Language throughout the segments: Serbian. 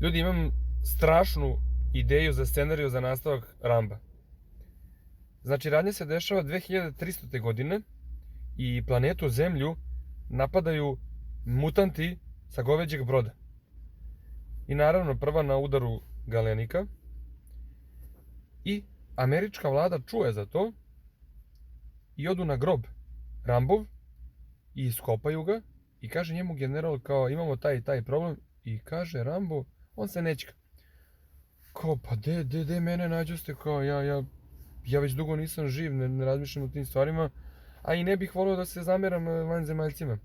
Ljudi, imam strašnu ideju za scenariju za nastavak Ramba. Znači, radnje se dešava 2300. godine i planetu Zemlju napadaju mutanti sa goveđeg broda. I naravno, prva na udaru Galenika. I američka vlada čuje za to i odu na grob Rambov i iskopaju ga i kaže njemu general kao imamo taj i taj problem i kaže Rambo, on se nećka. Kao pa de mene nađoste kao ja već dugo nisam živ, ne razmišljam o tim stvarima, a i ne bih volio da se zameram vanzemaljcima.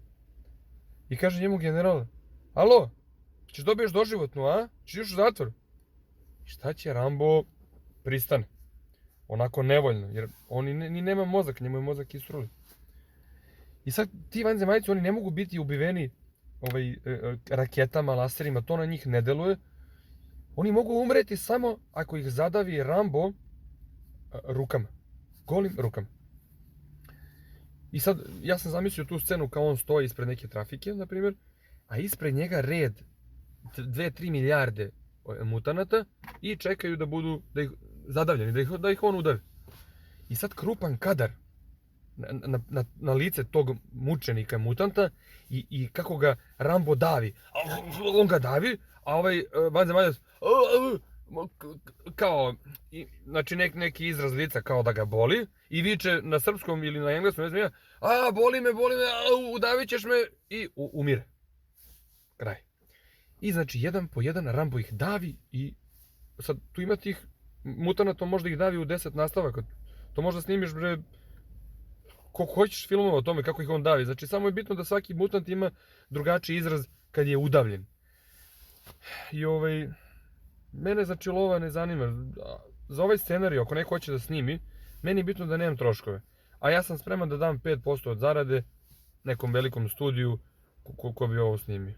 I kaže njemu general, alo, ćeš dobiješ doživotnu, a? Ćeš još u zatvor? I šta će Rambo? Pristane. Onako nevoljno, jer on ni nema mozak, njemu je mozak istruli. I sad ti vanzemaljci, oni ne mogu biti ubiveni raketama, laserima, to na njih ne deluje. Oni mogu umreti samo ako ih zadavi Rambo rukama, golim rukama. I sad, ja sam zamislio tu scenu kao on stoji ispred neke trafike, na primjer, a ispred njega red 2-3 milijarde mutanata i čekaju da budu zadavljeni, da ih on udavi. I sad krupan kadar na lice tog mučenika mutanta i kako ga Rambo davi. On ga davi, a ovaj vanzemaljac kao, znači neki izraz lica kao da ga boli i viče na srpskom ili na engleskom, ne znam ja, boli me, udavit ćeš me i umire. Kraj. I znači jedan po jedan Rambo ih davi i sad tu ima tih mutanata, možda ih davi u 10 nastavaka. To možda snimiš bre koliko hoćeš filmova o tome kako ih on davi. Znači samo je bitno da svaki mutant ima drugačiji izraz kad je udavljen. I mene znači lova ne zanima. Za ovaj scenarij, ako neko hoće da snimi, meni je bitno da nemam troškove. A ja sam spreman da dam 5% od zarade nekom velikom studiju ko bi ovo snimio.